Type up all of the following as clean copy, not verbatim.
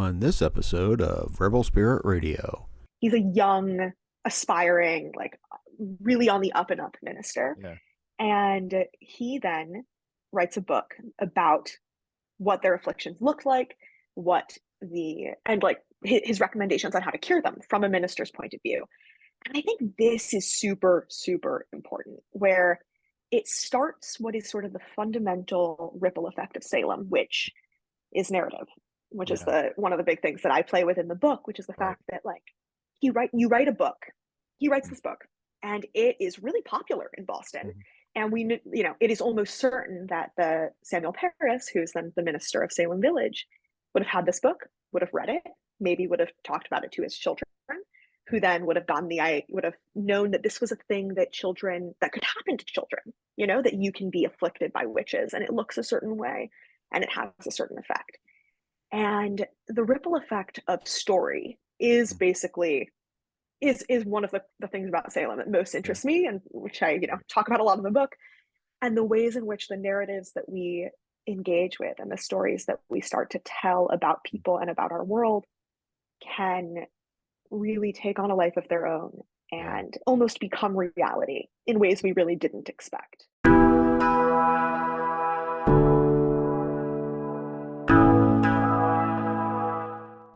on this episode of Rebel Spirit Radio. He's a young, aspiring, like really on the up and up minister. Yeah. And he then writes a book about what their afflictions looked like, his recommendations on how to cure them from a minister's point of view. And I think this is super, super important, where it starts what is sort of the fundamental ripple effect of Salem, which is narrative, which is Yeah. one of the big things that I play with in the book, which is the Right. fact that like you write a book, he writes this book, and it is really popular in Boston. Mhm. And it is almost certain that the Samuel Parris, who's then the minister of Salem Village, would have had this book, would have read it, maybe would have talked about it to his children, who then would have known that this was a thing that could happen to children, that you can be afflicted by witches and it looks a certain way and it has a certain effect. And the ripple effect of story is basically is one of the things about Salem that most Yeah. interests me, and which I talk about a lot in the book, and the ways in which the narratives that we engage with and the stories that we start to tell about people and about our world can really take on a life of their own Yeah. and almost become reality in ways we really didn't expect.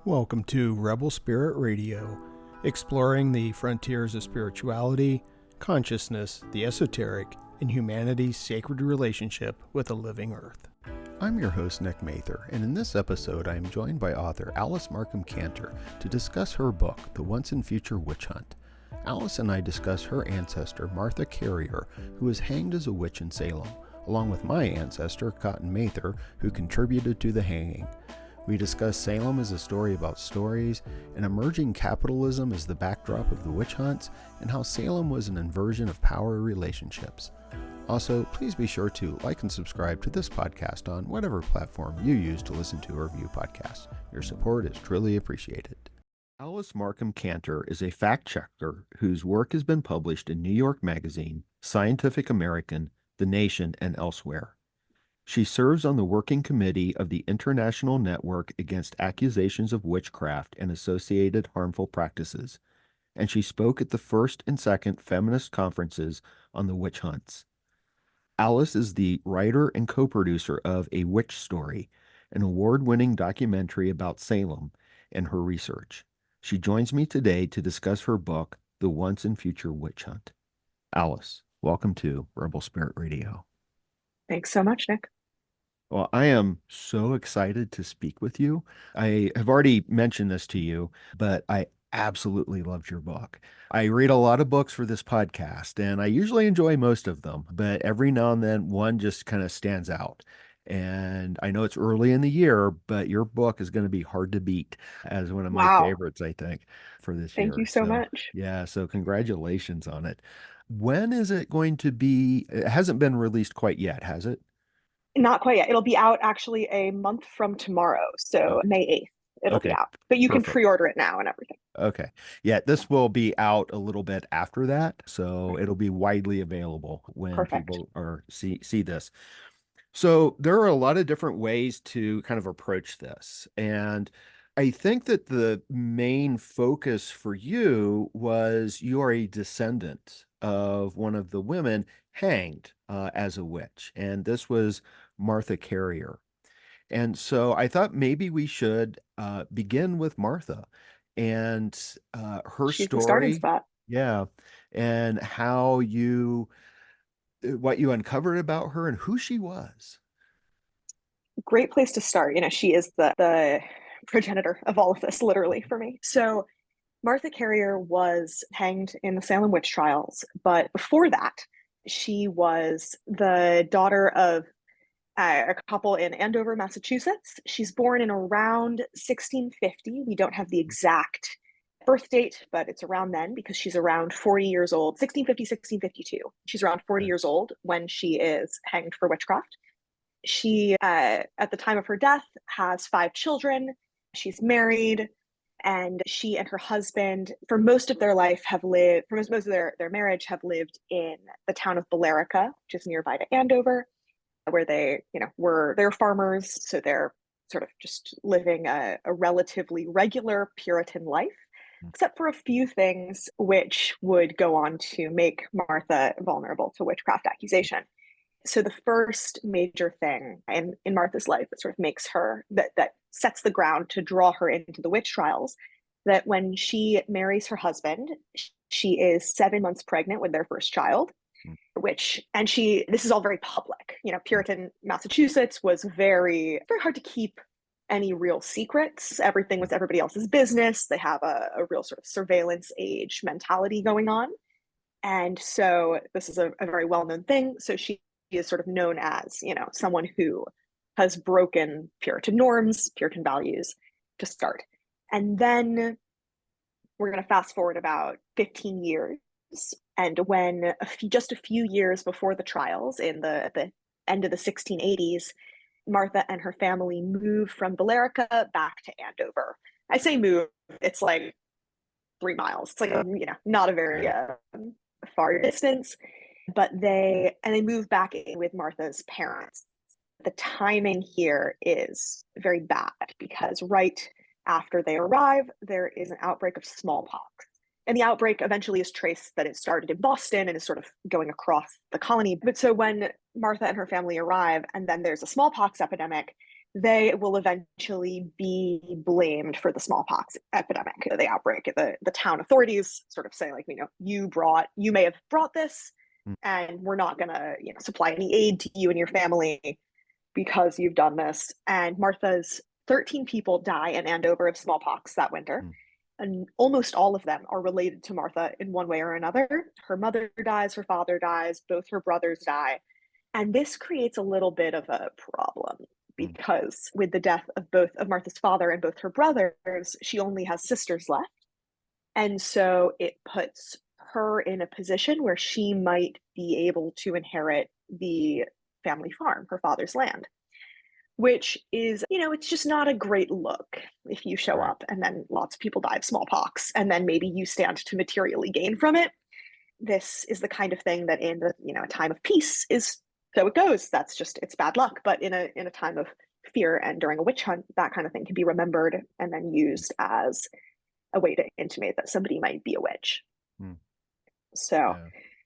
Welcome to Rebel Spirit Radio, exploring the frontiers of spirituality, consciousness, the esoteric, and humanity's sacred relationship with the living earth. I'm your host, Nick Mather, and in this episode I am joined by author Alice Markham-Cantor to discuss her book, The Once and Future Witch Hunt. Alice and I discuss her ancestor, Martha Carrier, who was hanged as a witch in Salem, along with my ancestor, Cotton Mather, who contributed to the hanging. We discuss Salem as a story about stories, and emerging capitalism as the backdrop of the witch hunts, and how Salem was an inversion of power relationships. Also, please be sure to like and subscribe to this podcast on whatever platform you use to listen to or view podcasts. Your support is truly appreciated. Alice Markham-Cantor is a fact-checker whose work has been published in New York Magazine, Scientific American, The Nation, and elsewhere. She serves on the working committee of the International Network Against Accusations of Witchcraft and Associated Harmful Practices, and she spoke at the first and second feminist conferences on the witch hunts. Alice is the writer and co-producer of A Witch Story, an award-winning documentary about Salem, and her research. She joins me today to discuss her book, The Once and Future Witch Hunt. Alice, welcome to Rebel Spirit Radio. Thanks so much, Nick. Well, I am so excited to speak with you. I have already mentioned this to you, but I absolutely loved your book. I read a lot of books for this podcast, and I usually enjoy most of them, but every now and then one just kind of stands out. And I know it's early in the year, but your book is going to be hard to beat as one of my Wow. favorites, I think, for this Thank you year. so So, much. yeah, so congratulations on it. When is it going to be? It hasn't been released quite yet, has it? Not quite yet. It'll be out actually a month from tomorrow, so Okay. May 8th. It'll be Okay. out, but you can Perfect. pre-order it now and everything. Okay. Yeah, Yeah. this will be out a little bit after that, so it'll be widely available when Perfect. people are see this. So there are a lot of different ways to kind of approach this. And I think that the main focus for you was you're a descendant of one of the women hanged as a witch. And this was Martha Carrier. And so I thought maybe we should begin with Martha and her She's the starting story. spot. Yeah. And what you uncovered about her and who she was. Great place to start. She is the progenitor of all of this, literally, for me. So Martha Carrier was hanged in the Salem witch trials, but before that, she was the daughter of a couple in Andover, Massachusetts. She's born in around 1650. We don't have the exact birth date, but it's around then because she's around 40 years old, 1650, 1652. She's around 40 Okay. years old when she is hanged for witchcraft. She, at the time of her death, has 5 children. She's married, and she and her husband, for most of their life, for most of their marriage, have lived in the town of Billerica, which is nearby to Andover, where they're farmers, so they're sort of just living a relatively regular Puritan life, except for a few things which would go on to make Martha vulnerable to witchcraft accusation. So the first major thing in Martha's life that sort of makes her, that sets the ground to draw her into the witch trials, that when she marries her husband, she is 7 months pregnant with their first child, this is all very public. Puritan Massachusetts was very, very hard to keep any real secrets. Everything was everybody else's business. They have a real sort of surveillance age mentality going on. And so this is a very well-known thing. So she is sort of known as, someone who has broken Puritan norms, Puritan values to start. And then we're going to fast forward about 15 years. And when just a few years before the trials, at the end of the 1680s, Martha and her family move from Billerica back to Andover. I say move, it's like 3 miles. It's like, not a very far distance, but they move back in with Martha's parents. The timing here is very bad because right after they arrive, there is an outbreak of smallpox. And the outbreak eventually is traced that it started in Boston and is sort of going across the colony. But so when Martha and her family arrive, and then there's a smallpox epidemic, they will eventually be blamed for the smallpox epidemic, the outbreak. The town authorities sort of say, like, you may have brought this, and we're not going to, supply any aid to you and your family because you've done this. And Martha's 13 people die in Andover of smallpox that winter. And almost all of them are related to Martha in one way or another. Her mother dies, her father dies, both her brothers die. And this creates a little bit of a problem because with the death of both of Martha's father and both her brothers, she only has sisters left. And so it puts her in a position where she might be able to inherit the family farm, her father's land, which is, it's just not a great look if you show up and then lots of people die of smallpox and then maybe you stand to materially gain from it. This is the kind of thing that in a time of peace is, so it goes. That's just, it's bad luck. But in a time of fear and during a witch hunt, that kind of thing can be remembered and then used as a way to intimate that somebody might be a witch.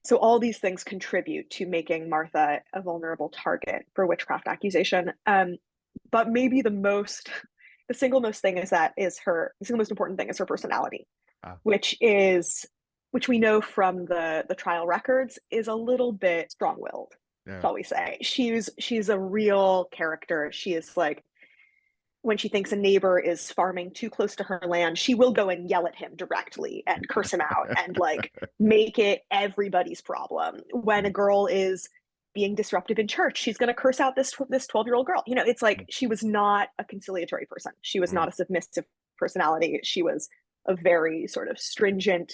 So all these things contribute to making Martha a vulnerable target for witchcraft accusation. But maybe the single most important thing is her personality, which we know from the trial records is a little bit strong-willed, shall we say. She's a real character. She is like, when she thinks a neighbor is farming too close to her land, she will go and yell at him directly and curse him out and like make it everybody's problem. When a girl is being disruptive in church, she's going to curse out this 12-year-old girl. It's like she was not a conciliatory person. She was not a submissive personality. She was a very sort of stringent,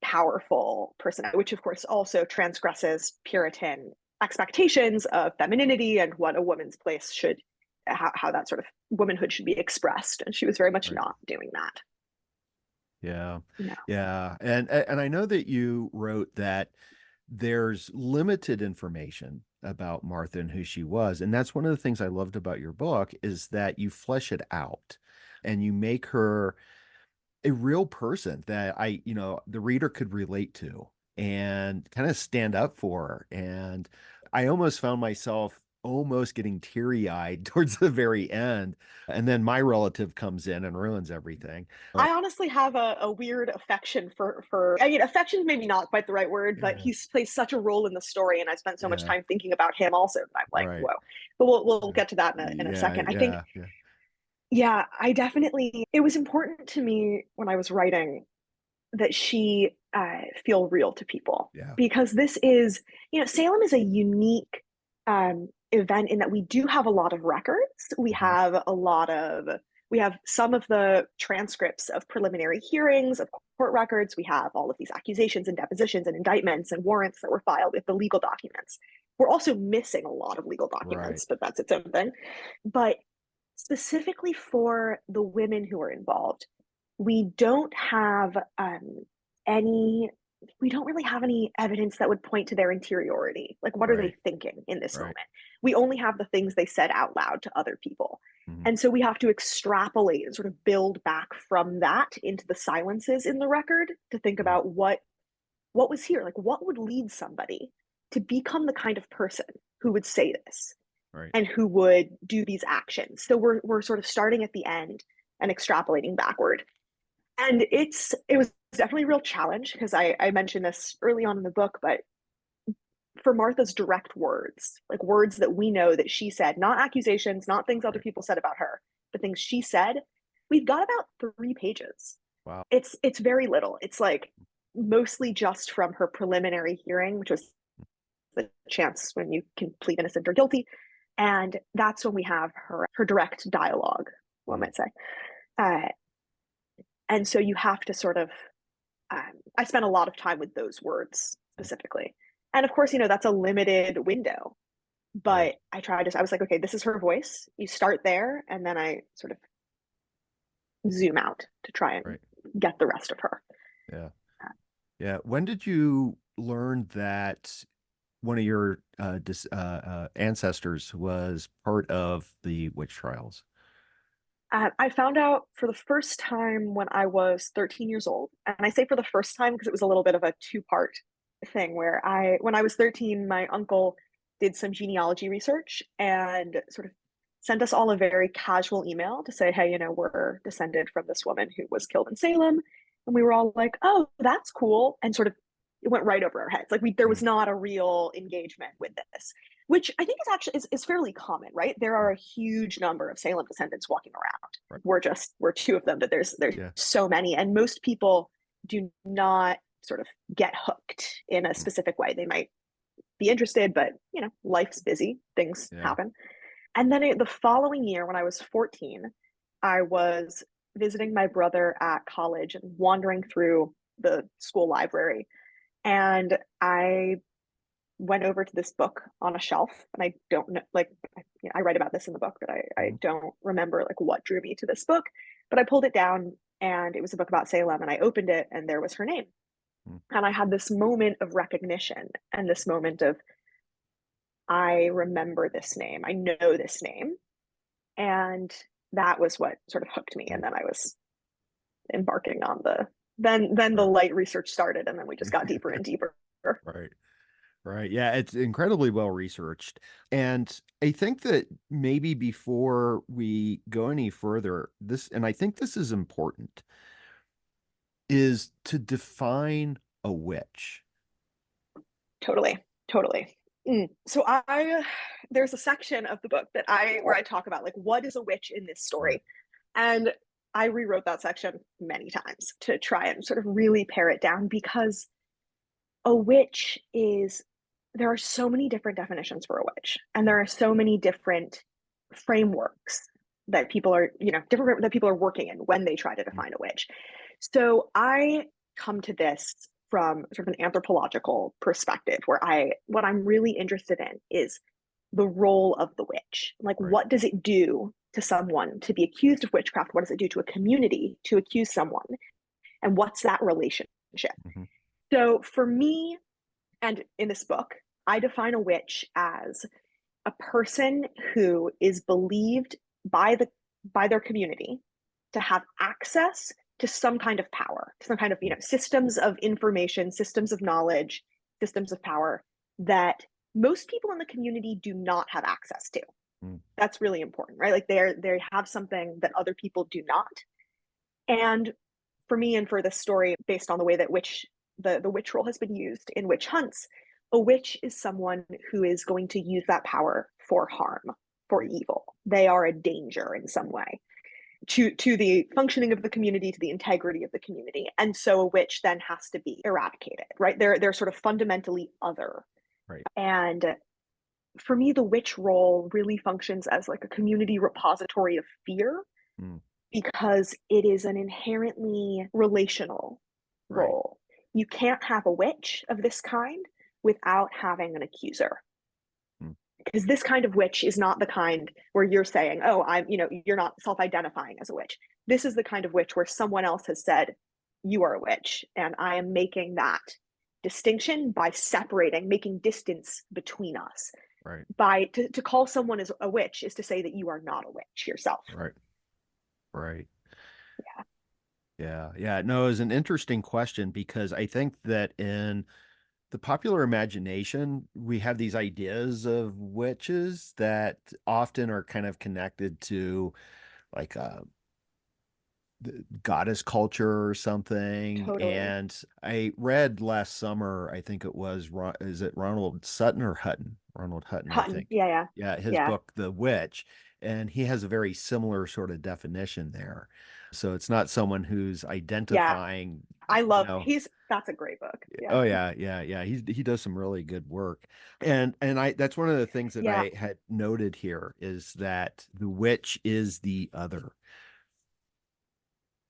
powerful personality, which of course also transgresses Puritan expectations of femininity and what a woman's place should, how that sort of womanhood should be expressed. And she was very much not doing that. Yeah. No. Yeah. And I know that you wrote that there's limited information about Martha and who she was. And that's one of the things I loved about your book is that you flesh it out and you make her a real person that the reader could relate to and kind of stand up for. And I almost found myself almost getting teary-eyed towards the very end. And then my relative comes in and ruins everything. I honestly have a weird affection for affection is maybe not quite the right word, but he plays such a role in the story. And I spent so much time thinking about him also. I'm like, whoa. But we'll get to that in a second. I think, I definitely, it was important to me when I was writing that she feel real to people. Because this is, Salem is a unique event in that we do have a lot of records. We have some of the transcripts of preliminary hearings, of court records. We have all of these accusations and depositions and indictments and warrants that were filed with the legal documents. We're also missing a lot of legal documents, but that's its own thing. But specifically for the women who are involved, we don't really have any evidence that would point to their interiority. Like, what are they thinking in this moment? We only have the things they said out loud to other people. Mhm. And so we have to extrapolate and sort of build back from that into the silences in the record to think Mhm. about what was here, like what would lead somebody to become the kind of person who would say this Right. and who would do these actions. So we're sort of starting at the end and extrapolating backward. And it was definitely a real challenge because I mentioned this early on in the book, but for Martha's direct words, like words that we know that she said, not accusations, not things other Right. people said about her, but things she said, we've got about 3 pages. Wow. It's very little. It's like mostly just from her preliminary hearing, which was the chance when you can plead innocent or guilty. And that's when we have her direct dialogue, one Mhm. might say. Uh, and so you have to sort of, I spent a lot of time with those words specifically. And of course, that's a limited window. Right. But I was like, okay, this is her voice. You start there, and then I sort of zoom out to try and Right. get the rest of her. Yeah. Uh, Yeah. When did you learn that one of your ancestors was part of the witch trials? I found out for the first time when I was 13 years old. And I say for the first time because it was a little bit of a two-part thing where when I was 13, my uncle did some genealogy research and sort of sent us all a very casual email to say, hey, we're descended from this woman who was killed in Salem. And we were all like, oh, that's cool. And sort of it went right over our heads. Like there was Mm. not a real engagement with this, which I think is actually is fairly common, right? There are a huge number of Salem descendants walking around. Right. We're two of them, but there's Yeah. so many, and most people do not sort of get hooked in a Mm. specific way. They might be interested, but life's busy, things Yeah. happen. And then the following year, when I was 14, I was visiting my brother at college and wandering through the school library, and I went over to this book on a shelf, and I don't know, like, I write about this in the book, but I Mhm. don't remember like what drew me to this book. But I pulled it down, and it was a book about Salem, and I opened it, and there was her name. Mm. And I had this moment of recognition and this moment of, I remember this name, I know this name. And that was what sort of hooked me. And Mm. then I was embarking on then the Right. light research started, and then we just got deeper and deeper. Right. Right. Yeah, it's incredibly well researched. And I think that maybe before we go any further, and I think this is important, is to define a witch. Totally, totally. So there's a section of the book where I talk about like what is a witch in this Right. story, and I rewrote that section many times to try and sort of really pare it down because a witch is there are so many different definitions for a witch, and there are so many different frameworks that people are different that people are working in when they try to Mm. define a witch. So I come to this from sort of an anthropological perspective where what I'm really interested in is the role of the witch. Like, Right. what does it do to someone to be accused of witchcraft? What does it do to a community to accuse someone? And what's that relationship? Mhm. So for me, and in this book, I define a witch as a person who is believed by their community to have access to some kind of power, some kind of systems of information, systems of knowledge, systems of power that most people in the community do not have access to. Mm. That's really important, right? Like they have something that other people do not. And for me, and for this story, based on the way that the witch role has been used in witch hunts, a witch is someone who is going to use that power for harm, for evil. They are a danger in some way to the functioning of the community, to the integrity of the community. And so a witch then has to be eradicated, right? They're sort of fundamentally other. Right. And for me, the witch role really functions as like a community repository of fear Mm. because it is an inherently relational Right. role. You can't have a witch of this kind without having an accuser. Mm. Because this kind of witch is not the kind where you're saying, oh, you're not self identifying as a witch. This is the kind of witch where someone else has said, you are a witch. And I am making that distinction by separating, making distance between us. Right. To call someone as a witch is to say that you are not a witch yourself. Right. Right. Yeah. Yeah. No, it's an interesting question because I think that in the popular imagination, we have these ideas of witches that often are kind of connected to like the goddess culture or something. Totally. And I read last summer, I think it was, is it Ronald Sutton or Hutton? Ronald Hutton, I Hutton. think. Yeah, yeah. Yeah, his Yeah. book, The Witch. And he has a very similar sort of definition there. So it's not someone who's Yeah. identifying, I you love know, that's a great book. Yeah. oh yeah. He does some really good work. And I that's one of the things that Yeah. I had noted here is that the witch is the other,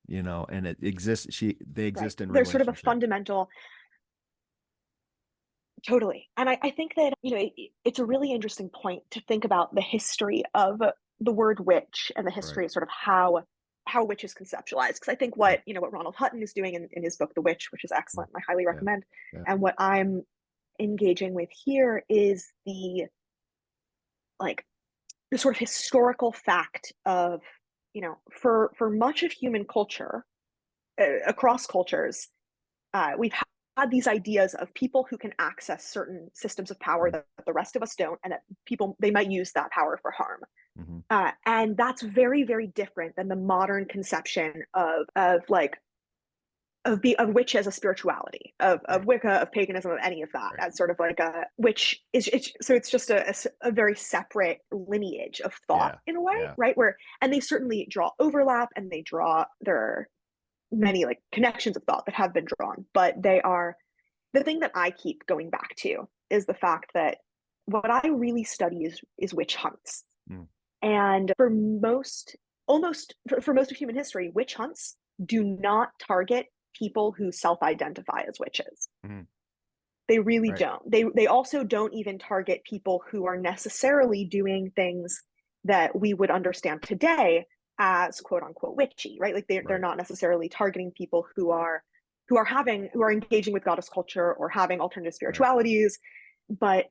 and it exists, they Right. exist in There's sort of a relationship. fundamental, totally. And I think that, it's a really interesting point to think about the history of the word witch and the Right. history of sort of how witch is conceptualized. Because I think what Ronald Hutton is doing in his book, The Witch, which is excellent, and I highly Yeah. recommend. Yeah. And what I'm engaging with here is like the sort of historical fact of, for much of human culture, across cultures, we've had these ideas of people who can access certain systems of power Mhm. that the rest of us don't, and that people they might use that power for harm. Mhm. And that's very, very different than the modern conception of witch as a spirituality, of Right. Wicca, of paganism, of any of that, Right. as sort of like a which is it's just a very separate lineage of thought Yeah. in a way, Yeah. right? And they certainly draw overlap, and there are many like connections of thought that have been drawn, but they are the thing that I keep going back to is the fact that what I really study is witch hunts. Mm. And for most of human history, witch hunts do not target people who self-identify as witches. Mhm. They really Right. don't. They also don't even target people who are necessarily doing things that we would understand today as quote unquote witchy, right? Like they're Right. not necessarily targeting people who are engaging with goddess culture or having alternative Right. spiritualities, but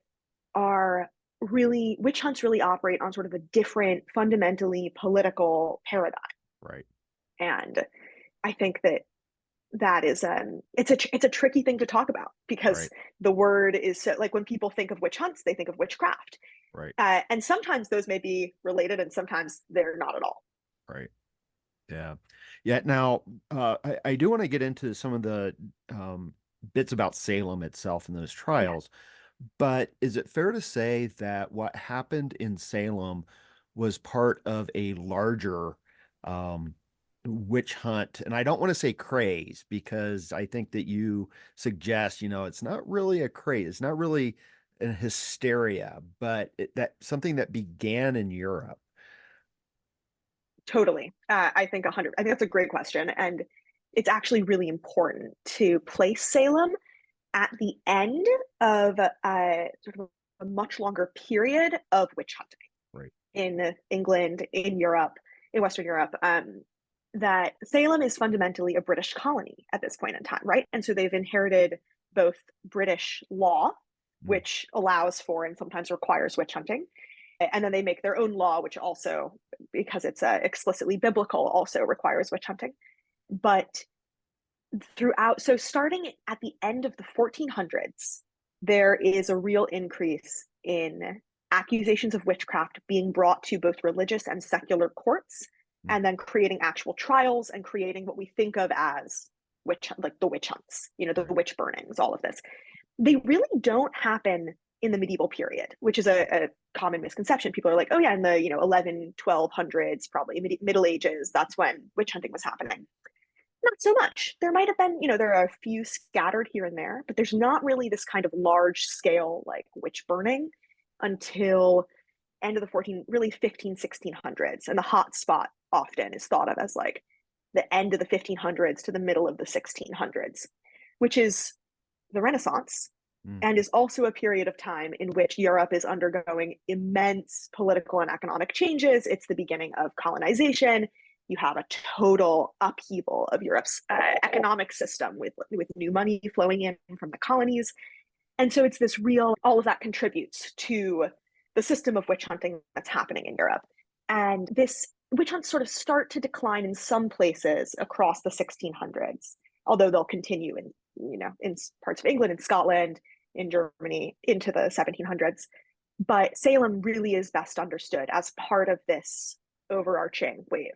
are really witch hunts really operate on sort of a different, fundamentally political paradigm. Right. And I think that is it's a tricky thing to talk about because Right. the word is so, like when people think of witch hunts, they think of witchcraft, Right. and sometimes those may be related, and sometimes they're not at all. Right. Yeah. Yeah. Now, I do want to get into some of the bits about Salem itself and those Yeah, trials, but is it fair to say that what happened in Salem was part of a larger um, witch hunt? And I don't want to say craze because I think that you suggest, it's not really a craze, it's not really a hysteria, but that something that began in Europe. totally. I think that's a great question, and it's actually really important to place Salem at the end of sort of a much longer period of witch hunting Right. in England, in Europe, in Western Europe. That Salem is fundamentally a British colony at this point in time, right? And so they've inherited both British law, Mm. which allows for and sometimes requires witch hunting, and then they make their own law, which also, because it's explicitly biblical, also requires witch hunting. But so starting at the end of the 1400s, there is a real increase in accusations of witchcraft being brought to both religious and secular courts, Mm. and then creating actual trials and creating what we think of as like the witch hunts, the Right. witch burnings, all of this. They really don't happen in the medieval period, which is a common misconception. People are like, oh yeah, in the 11 1200s, probably Middle Ages, that's when witch hunting was happening. Not so much. There might have been, there are a few scattered here and there, but there's not really this kind of large scale like witch burning until end of the 15, 1600s. And the hot spot often is thought of as like the end of the 1500s to the middle of the 1600s, which is the Renaissance, Mm. and is also a period of time in which Europe is undergoing immense political and economic changes. It's the beginning of colonization. You have a total upheaval of Europe's economic system with new money flowing in from the colonies. And so it's this real, all of that contributes to the system of witch hunting that's happening in Europe. And this witch hunts sort of start to decline in some places across the 1600s, although they'll continue in parts of England and Scotland, in Germany into the 1700s. But Salem really is best understood as part of this overarching wave.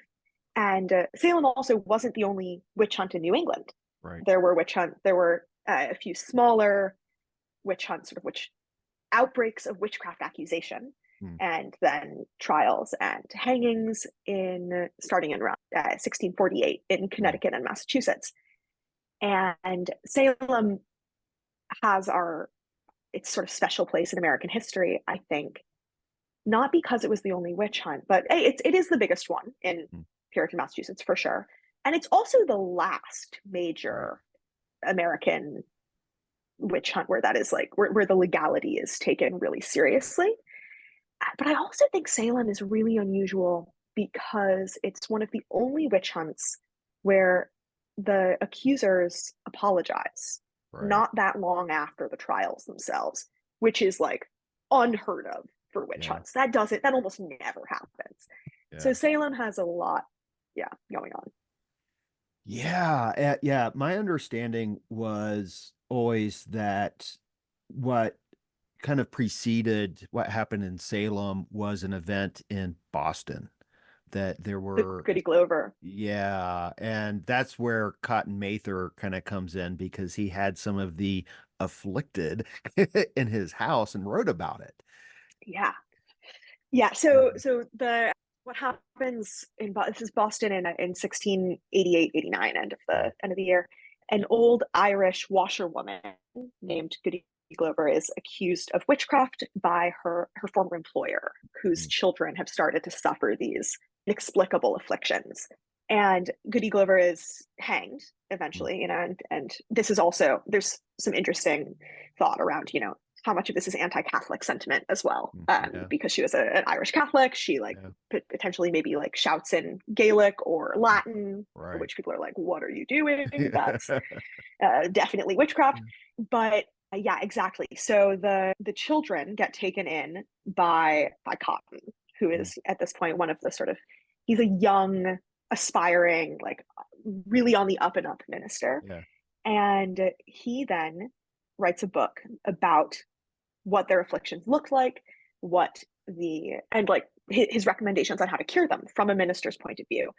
And Salem also wasn't the only witch hunt in New England. Right. There were a few smaller witch hunts, sort of witch outbreaks of witchcraft accusation, and then trials and hangings starting in around 1648 in Connecticut and Massachusetts. And Salem has its sort of special place in American history, I think, not because it was the only witch hunt, but it is the biggest one in Puritan Massachusetts for sure. And it's also the last major American witch hunt where that is like where the legality is taken really seriously. But I also think Salem is really unusual because it's one of the only witch hunts where the accusers apologize not that long after the trials themselves, which is like unheard of for witch hunts. That almost never happens. So Salem has a lot going on. Yeah. My understanding was always that what kind of preceded what happened in Salem was an event in Boston, that there were Goody Glover. Yeah. And that's where Cotton Mather kind of comes in, because he had some of the afflicted in his house and wrote about it. Yeah. So what happens this is Boston in 1688-89, end of the year. An old Irish washerwoman named Goody Glover is accused of witchcraft by her former employer, whose children have started to suffer these inexplicable afflictions. And Goody Glover is hanged eventually, and this is also, there's some interesting thought around, how much of this is anti-Catholic sentiment as well, because she was an Irish Catholic. She potentially maybe like shouts in Gaelic or Latin, for which people are like, "What are you doing?" That's definitely witchcraft. But yeah, exactly. So the children get taken in by Cotton, who is at this point one of the sort of, he's a young, aspiring, like really on the up and up minister, and he then writes a book about what their afflictions looked like, and like his recommendations on how to cure them from a minister's point of view.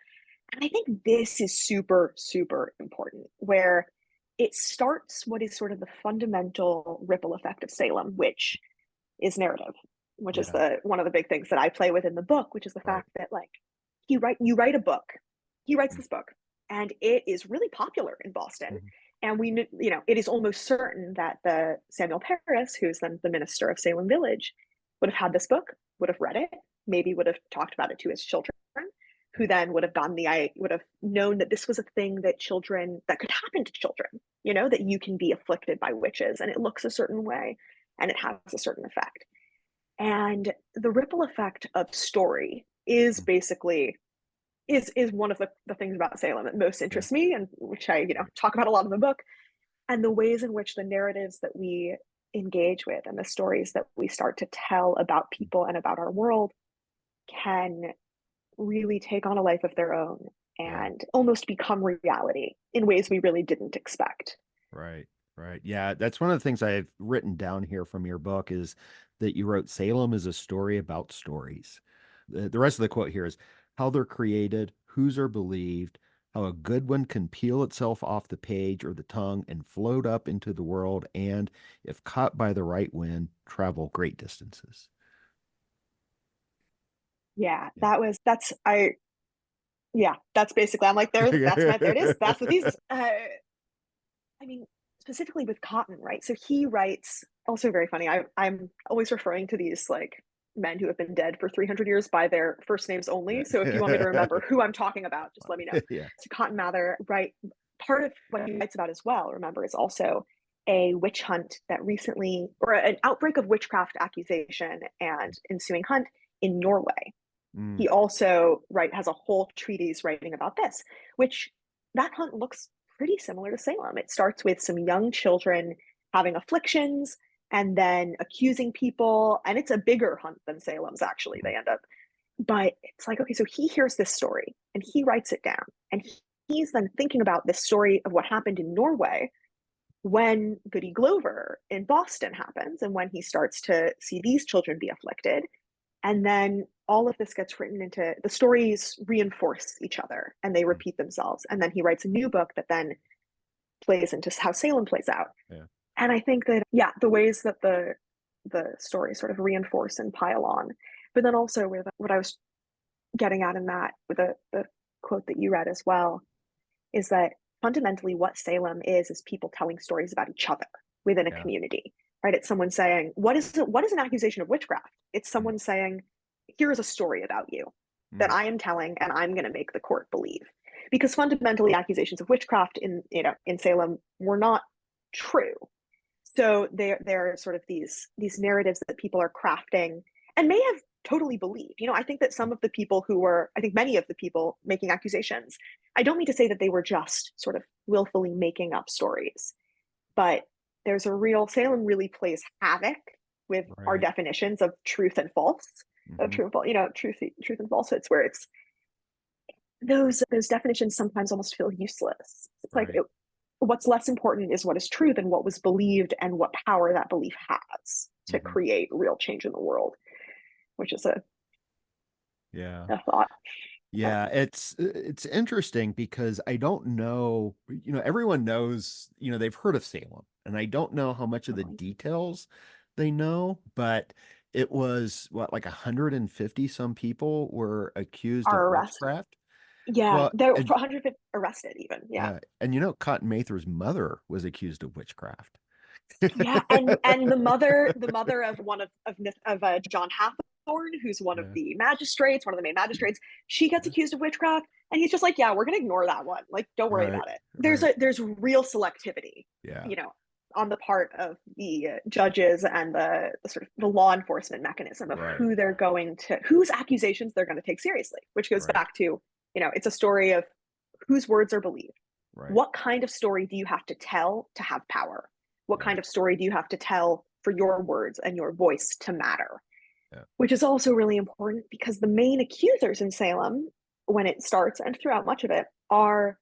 And I think this is super, super important, where it starts what is sort of the fundamental ripple effect of Salem, which is narrative, which is one of the big things that I play with in the book, which is the fact that like you write a book, he writes this book, and it is really popular in Boston. And it is almost certain that the Samuel Parris, who's then the minister of Salem Village, would have had this book, would have read it, maybe would have talked about it to his children, who then would have would have known that this was a thing that could happen to children, that you can be afflicted by witches and it looks a certain way and it has a certain effect. And the ripple effect of story is basically is one of the things about Salem that most interests me, and which I talk about a lot in the book, and the ways in which the narratives that we engage with and the stories that we start to tell about people and about our world can really take on a life of their own and almost become reality in ways we really didn't expect. Right. Yeah, that's one of the things I've written down here from your book, is that you wrote Salem is a story about stories. The rest of the quote here is, how they're created, whose are believed, how a good one can peel itself off the page or the tongue and float up into the world, and, if caught by the right wind, travel great distances. That's basically, I'm like, there it is. That's what these, I mean, specifically with Cotton, right? So he writes, also very funny. I'm always referring to these like men who have been dead for 300 years by their first names only. So if you want me to remember who I'm talking about, just let me know. So Cotton Mather, right? Part of what he writes about as well, remember, is also a witch hunt that recently, or an outbreak of witchcraft accusation and ensuing hunt in Norway. He also has a whole treatise writing about this, which that hunt looks pretty similar to Salem. It starts with some young children having afflictions. and then accusing people. And it's a bigger hunt than Salem's, actually. They end up, but it's like, okay, so he hears this story and he writes it down. And he's then thinking about this story of what happened in Norway when Goody Glover in Boston happens, and when he starts to see these children be afflicted. And then all of this gets written into the stories, reinforce each other and they repeat themselves. And then he writes a new book that then plays into how Salem plays out. Yeah. And I think that, yeah, the ways that the stories sort of reinforce and pile on, but then also with what I was getting at in that, with the quote that you read as well, is that fundamentally what Salem is people telling stories about each other within a community, right? It's someone saying, what is an accusation of witchcraft? It's someone saying, here's a story about you that I am telling and I'm going to make the court believe. Because fundamentally accusations of witchcraft in Salem were not true. So they're sort of these narratives that people are crafting and may have totally believed. I think that many of the people making accusations, I don't mean to say that they were just sort of willfully making up stories, but there's Salem really plays havoc with our definitions of truth and false, of truth and falsehoods, where it's those definitions sometimes almost feel useless. It's like what's less important is what is true than what was believed and what power that belief has to create real change in the world, which is a thought. Yeah, it's interesting because I don't know, everyone knows, they've heard of Salem, and I don't know how much of the details they know, but it was like 150 some people were accused of witchcraft. Yeah, Well, they're 150 arrested even. Yeah. And Cotton Mather's mother was accused of witchcraft. Yeah, and the mother of one of John Hathorne, who's one of the magistrates, one of the main magistrates, she gets accused of witchcraft, and he's just like, yeah, we're gonna ignore that one. Like, don't worry about it. There's real selectivity, on the part of the judges and the sort of the law enforcement mechanism of whose accusations they're going to take seriously, which goes back to, it's a story of whose words are believed. What kind of story do you have to tell to have power? What kind of story do you have to tell for your words and your voice to matter? Which is also really important because the main accusers in Salem, when it starts and throughout much of it, are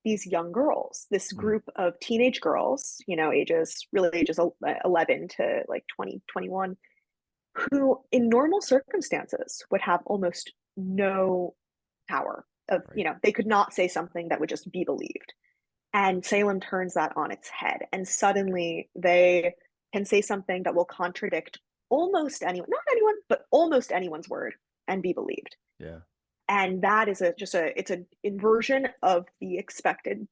these young girls, this group of teenage girls, ages 11 to like 20, 21, who in normal circumstances would have almost no power of, they could not say something that would just be believed. And Salem turns that on its head. And suddenly they can say something that will contradict almost anyone, not anyone, but almost anyone's word and be believed. Yeah. And that is it's an inversion of the expected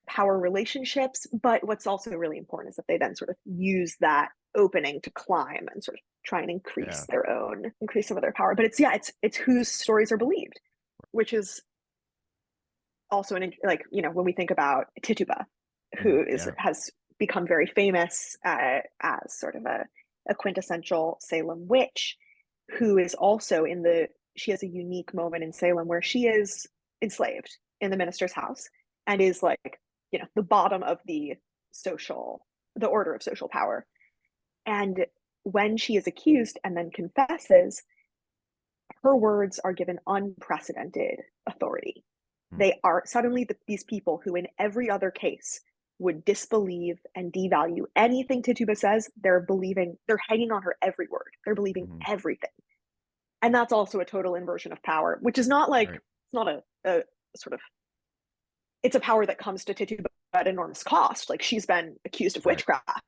power relationships. But what's also really important is that they then sort of use that opening to climb and sort of try and increase some of their power. But it's whose stories are believed, which is also when we think about Tituba, who has become very famous as sort of a quintessential Salem witch, who is also she has a unique moment in Salem where she is enslaved in the minister's house and is like, the bottom of the order of social power. And when she is accused and then confesses, her words are given unprecedented authority. They are suddenly these people who in every other case would disbelieve and devalue anything Tituba says. They're hanging on her every word. They're believing everything. And that's also a total inversion of power, which is not like, it's not a sort of, it's a power that comes to Tituba at enormous cost. Like, she's been accused of witchcraft,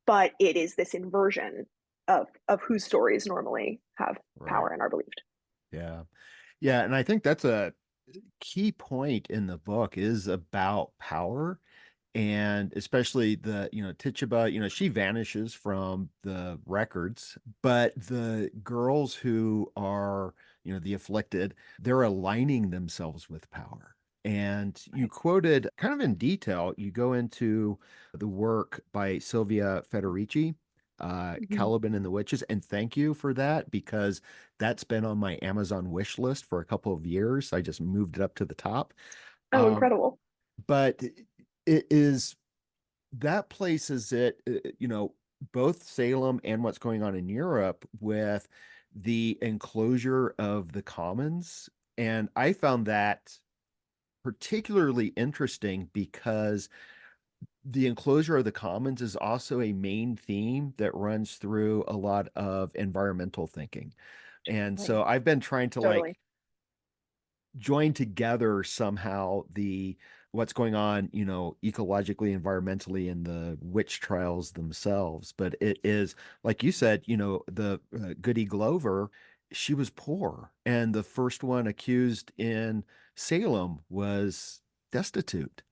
but it is this inversion of whose stories normally have power and are believed. Yeah. Yeah. And I think that's a key point in the book is about power. And especially Tituba, she vanishes from the records, but the girls who are, the afflicted, they're aligning themselves with power. And you quoted kind of in detail, you go into the work by Sylvia Federici, Caliban and the Witches. And thank you for that, because that's been on my Amazon wish list for a couple of years. I just moved it up to the top. Oh, incredible. But it is that places it, both Salem and what's going on in Europe with the enclosure of the commons. And I found that particularly interesting because the enclosure of the commons is also a main theme that runs through a lot of environmental thinking. And Totally. so I've been trying to Totally. join together somehow the what's going on, ecologically, environmentally in the witch trials themselves. But it is, like you said, the Goody Glover, she was poor, and the first one accused in Salem was destitute.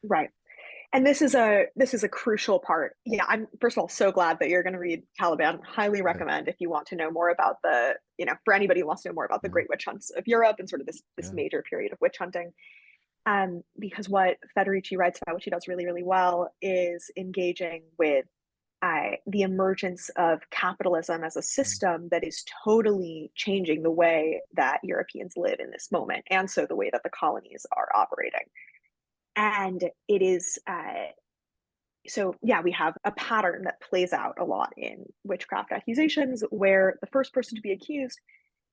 Right. And this is a crucial part. Yeah, I'm first of all so glad that you're going to read Caliban. Highly Yeah, recommend if you want to know more about for anybody who wants to know more about the yeah, great witch hunts of Europe and sort of this yeah. major period of witch hunting. Because what Federici writes about, which he does really, really well, is engaging with the emergence of capitalism as a Mm. system that is totally changing the way that Europeans live in this moment, and so the way that the colonies are operating. And it is so yeah, we have a pattern that plays out a lot in witchcraft accusations where the first person to be accused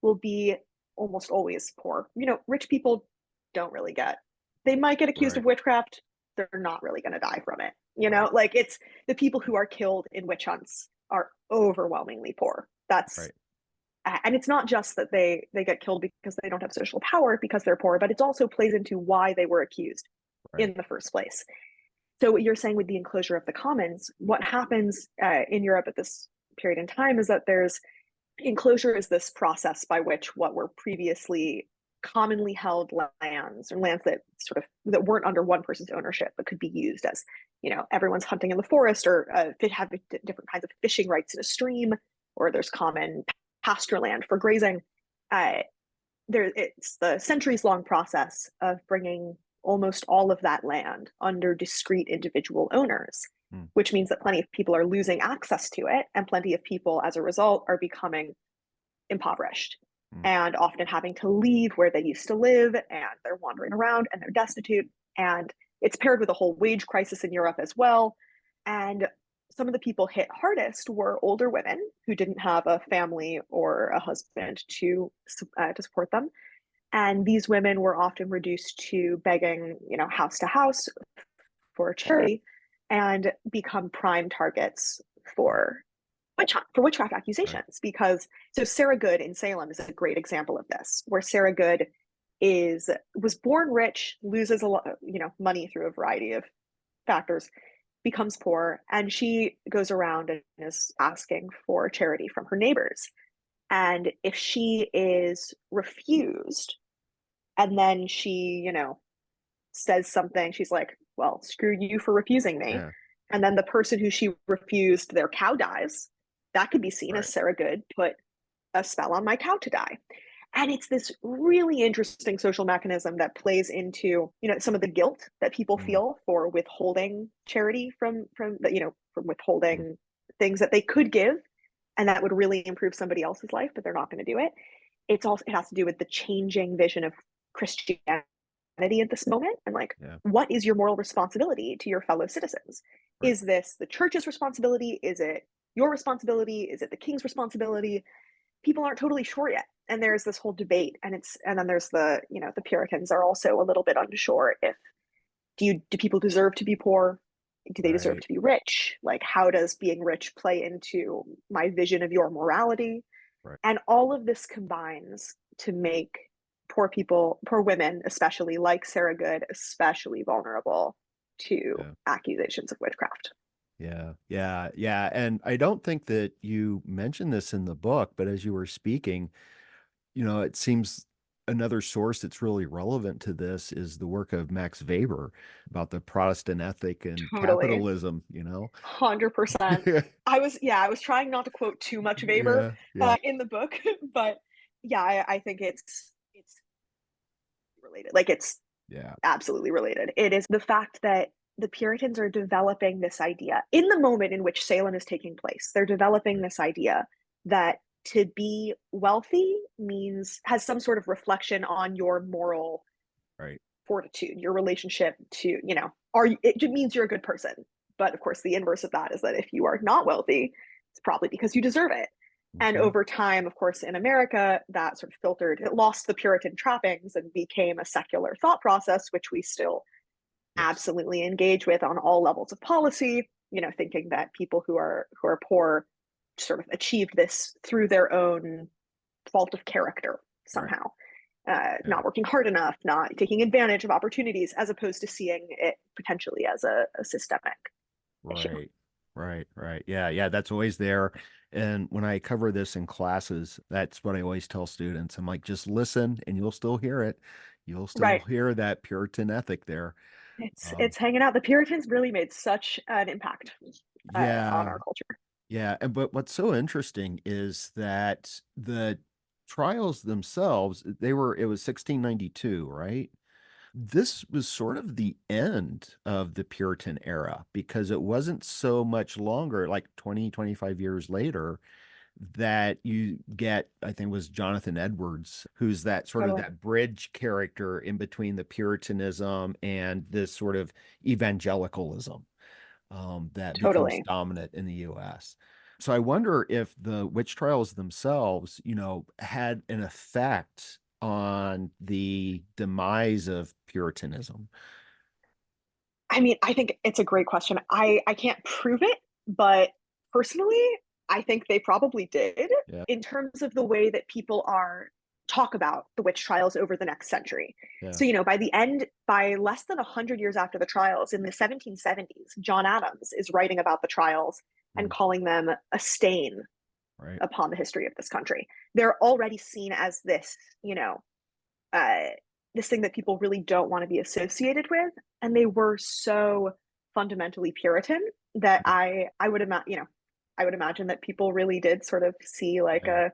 will be almost always poor. Rich people don't really they might get accused of Right, witchcraft, they're not really going to die from it. right, Like it's the people who are killed in witch hunts are overwhelmingly poor. That's right, and it's not just that they get killed because they don't have social power because they're poor, but it also plays into why they were accused right. in the first place. So what you're saying with the enclosure of the commons, what happens in Europe at this period in time is that there's enclosure is this process by which what were previously commonly held lands or lands that that weren't under one person's ownership but could be used as everyone's hunting in the forest or have different kinds of fishing rights in a stream, or there's common pasture land for grazing. uh, it's the centuries long process of bringing almost all of that land under discrete individual owners, Mm, which means that plenty of people are losing access to it, and plenty of people, as a result, are becoming impoverished mm. and often having to leave where they used to live, and they're wandering around and they're destitute. And it's paired with a whole wage crisis in Europe as well. And some of the people hit hardest were older women who didn't have a family or a husband to support them. And these women were often reduced to begging, house to house for charity, and become prime targets for witchcraft Right, accusations. Because so Sarah Good in Salem is a great example of this, where Sarah Good was born rich, loses a lot, money through a variety of factors, becomes poor, and she goes around and is asking for charity from her neighbors. And if she is refused, and then she, says something, she's like, well, screw you for refusing me. yeah, And then the person who she refused, their cow dies. That could be seen as right. Sarah Good put a spell on my cow to die. And it's this really interesting social mechanism that plays into, some of the guilt that people Mm, feel for withholding charity from mm. withholding things that they could give and that would really improve somebody else's life, but they're not going to do it. It has to do with the changing vision of Christianity at this moment, and like, Yeah, what is your moral responsibility to your fellow citizens? right. Is this the church's responsibility? Is it your responsibility? Is it the king's responsibility? People aren't totally sure yet, and there's this whole debate. And then there's the Puritans are also a little bit unsure if do people deserve to be poor? Do they deserve Right, to be rich? Like, how does being rich play into my vision of your morality? right. And all of this combines to make poor women, especially like Sarah Good, especially vulnerable to Yeah. accusations of witchcraft. Yeah, yeah, yeah. And I don't think that you mentioned this in the book, but as you were speaking, it seems another source that's really relevant to this is the work of Max Weber about the Protestant ethic and Totally. capitalism. 100%. I was trying not to quote too much Weber Yeah, yeah, in the book, but yeah, I think it's related. Like, it's yeah, absolutely related. It is the fact that the Puritans are developing this idea in the moment in which Salem is taking place. They're developing right, this idea that to be wealthy has some sort of reflection on your moral right, fortitude, your relationship to, it means you're a good person. But of course, the inverse of that is that if you are not wealthy, it's probably because you deserve it. And over time, of course, in America, that sort of filtered, it lost the Puritan trappings and became a secular thought process, which we still absolutely engage with on all levels of policy, thinking that people who are poor sort of achieved this through their own fault of character somehow. Not working hard enough, not taking advantage of opportunities, as opposed to seeing it potentially as a systemic issue. Right. Yeah, that's always there. And when I cover this in classes, that's what I always tell students. I'm like, just listen and you'll still hear it. You'll still hear that Puritan ethic there. It's hanging out. The Puritans really made such an impact on our culture. Yeah. But what's so interesting is that the trials themselves, it was 1692, right? This was sort of the end of the Puritan era because it wasn't so much longer, like 20, 25 years later, that you get, I think it was Jonathan Edwards, who's that sort of that bridge character in between the Puritanism and this sort of evangelicalism that becomes dominant in the US. So I wonder if the witch trials themselves, had an effect on the demise of Puritanism. I mean, I think it's a great question. I can't prove it, but personally, I think they probably did in terms of the way that people talk about the witch trials over the next century. So, by less than 100 years after the trials, in the 1770s, John Adams is writing about the trials and calling them a stain upon the history of this country. They're already seen as this, this thing that people really don't want to be associated with. And they were so fundamentally Puritan that I would imagine that people really did sort of see like a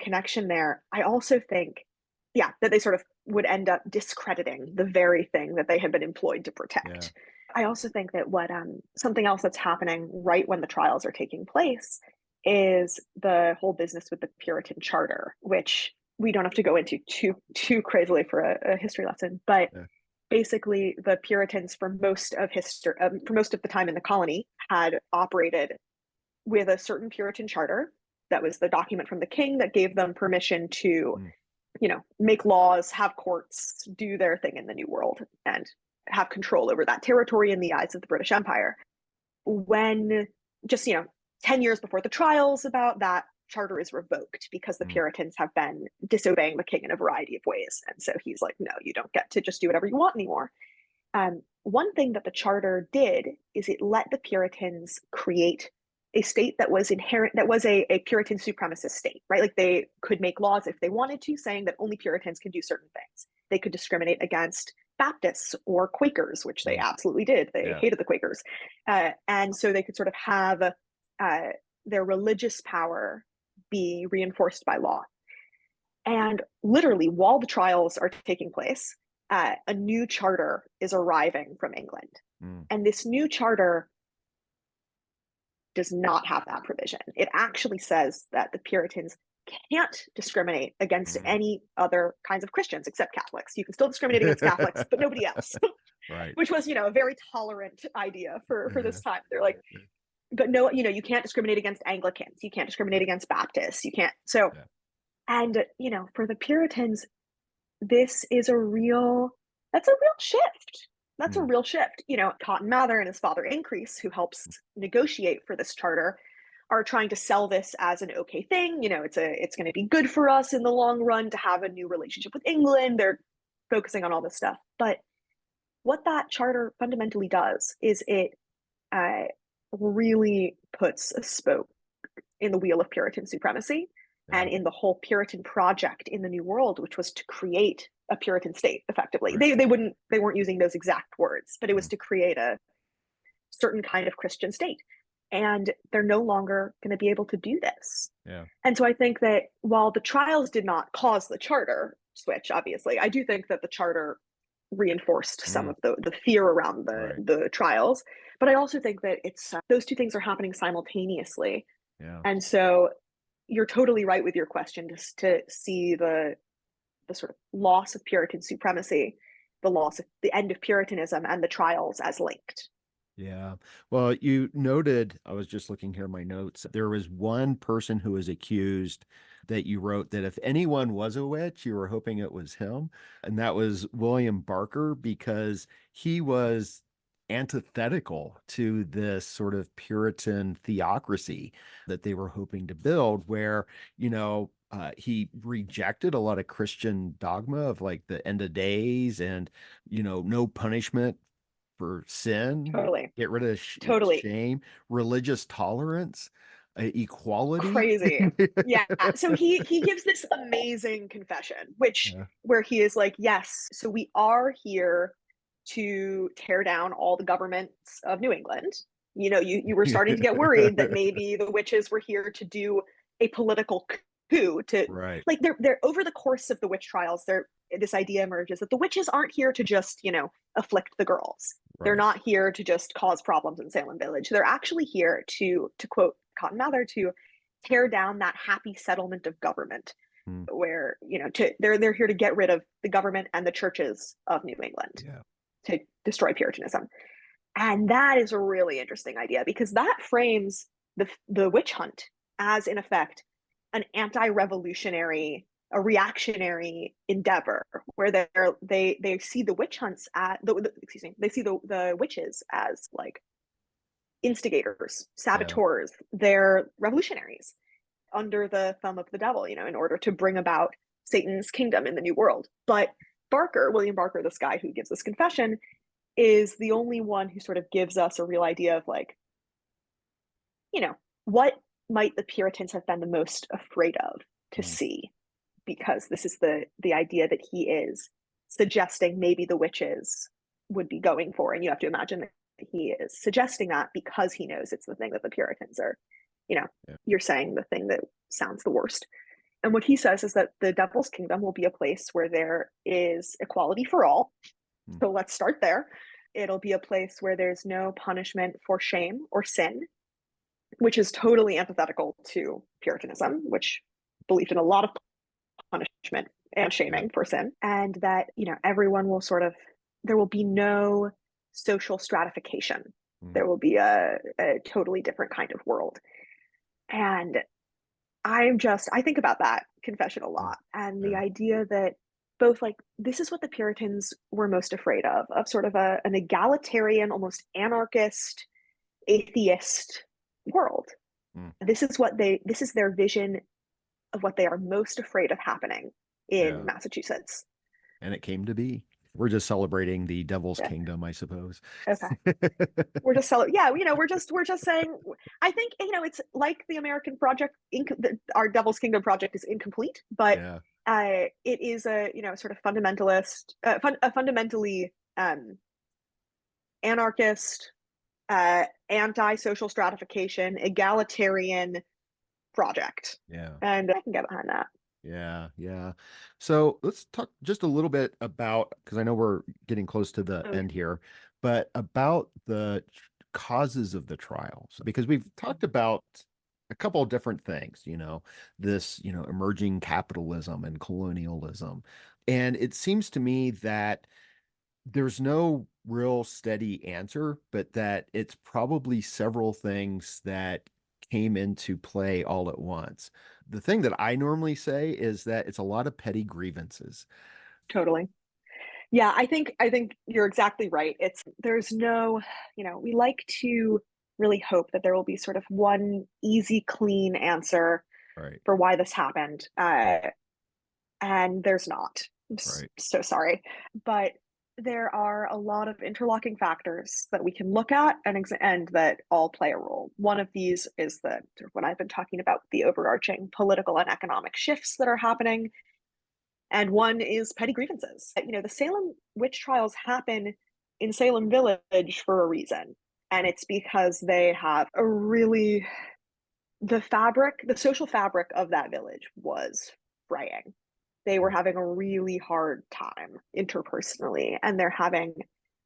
connection there. I also think, that they sort of would end up discrediting the very thing that they had been employed to protect. I also think that what something else that's happening right when the trials are taking place is the whole business with the Puritan Charter, which we don't have to go into too crazily for a history lesson, but basically the Puritans for most of the time in the colony had operated with a certain Puritan charter. That was the document from the king that gave them permission to, make laws, have courts, do their thing in the New World, and have control over that territory in the eyes of the British Empire. When just, 10 years before the trials, about that charter is revoked because the Puritans have been disobeying the king in a variety of ways. And so he's like, no, you don't get to just do whatever you want anymore. One thing that the charter did is it let the Puritans create a state that was a Puritan supremacist state, right? Like they could make laws if they wanted to, saying that only Puritans can do certain things. They could discriminate against Baptists or Quakers, which they absolutely did. They hated the Quakers. And so they could sort of have their religious power be reinforced by law. And literally, while the trials are taking place, a new charter is arriving from England. And this new charter does not have that provision. It actually says that the Puritans can't discriminate against any other kinds of Christians except Catholics. You can still discriminate against Catholics, but nobody else. Which was, a very tolerant idea for this time. They're like, but no, you can't discriminate against Anglicans. You can't discriminate against Baptists. You can't. So, and, for the Puritans, this is that's a real shift. That's a real shift. Cotton Mather and his father Increase, who helps negotiate for this charter, are trying to sell this as an okay thing. It's going to be good for us in the long run to have a new relationship with England. They're focusing on all this stuff. But what that charter fundamentally does is it really puts a spoke in the wheel of Puritan supremacy and in the whole Puritan project in the New World, which was to create a Puritan state, effectively. They weren't using those exact words, but it was to create a certain kind of Christian state. And they're no longer going to be able to do this. And so I think that while the trials did not cause the charter switch, obviously, I do think that the charter reinforced some of the fear around the trials. But I also think that it's those two things are happening simultaneously. And so you're totally right with your question, just to see the sort of loss of Puritan supremacy, the end of Puritanism, and the trials as linked. Yeah. Well, you noted, I was just looking here in my notes, there was one person who was accused that you wrote that if anyone was a witch, you were hoping it was him. And that was William Barker, because he was antithetical to this sort of Puritan theocracy that they were hoping to build, where, he rejected a lot of Christian dogma of like the end of days and, no punishment for sin, Totally. get rid of Totally. shame, religious tolerance, equality. Crazy. Yeah. So he gives this amazing confession, which Yeah. where he is like, yes, so we are here to tear down all the governments of New England. You were starting to get worried that maybe the witches were here to do a political coup to Right. like they're over the course of the witch trials, this idea emerges that the witches aren't here to just, afflict the girls. They're Right. not here to just cause problems in Salem Village. They're actually here to quote Cotton Mather, to tear down that happy settlement of government Mm. where, they're here to get rid of the government and the churches of New England, Yeah. to destroy Puritanism. And that is a really interesting idea because that frames the witch hunt as, in effect, an anti-revolutionary, a reactionary endeavor, where they see the witch hunts they see the witches as like instigators, Yeah. saboteurs. They're revolutionaries under the thumb of the devil, in order to bring about Satan's kingdom in the new world. But William Barker, this guy who gives this confession, is the only one who sort of gives us a real idea of like, what might the Puritans have been the most afraid of to Mm. see? Because this is the idea that he is suggesting maybe the witches would be going for. And you have to imagine that he is suggesting that because he knows it's the thing that the Puritans are, Yeah. you're saying the thing that sounds the worst. And what he says is that the devil's kingdom will be a place where there is equality for all. Mm. So let's start there. It'll be a place where there's no punishment for shame or sin, which is totally antithetical to Puritanism, which believed in a lot of punishment and Yeah. shaming for sin. And that, everyone will there will be no social stratification. Mm. There will be a totally different kind of world. And I think about that confession a Yeah. lot. And the Yeah. idea that both like, this is what the Puritans were most afraid of sort of an egalitarian, almost anarchist, atheist world. Mm. This is their vision of what they are most afraid of happening in Yeah. Massachusetts. And it came to be. We're just celebrating the devil's Yeah. kingdom, I suppose. Okay. We're just saying, I think, it's like the American project, our Devil's Kingdom project is incomplete, but Yeah. it is a, sort of fundamentalist, a fundamentally anarchist, anti-social stratification, egalitarian project. Yeah. And I can get behind that. Yeah, yeah. So let's talk just a little bit about, because I know we're getting close to the Okay. end here, but about the causes of the trials, because we've talked about a couple of different things, this, emerging capitalism and colonialism. And it seems to me that there's no real steady answer, but that it's probably several things that came into play all at once. The thing that I normally say is that it's a lot of petty grievances. Totally. Yeah, I think you're exactly right. There's no, we like to really hope that there will be sort of one easy, clean answer Right, for why this happened. And there's not. I'm right. so sorry. But there are a lot of interlocking factors that we can look at and that all play a role. One of these is what I've been talking about, the overarching political and economic shifts that are happening. And one is petty grievances. The Salem witch trials happen in Salem Village for a reason. And it's because they have the social fabric of that village was fraying. They were having a really hard time interpersonally, and they're having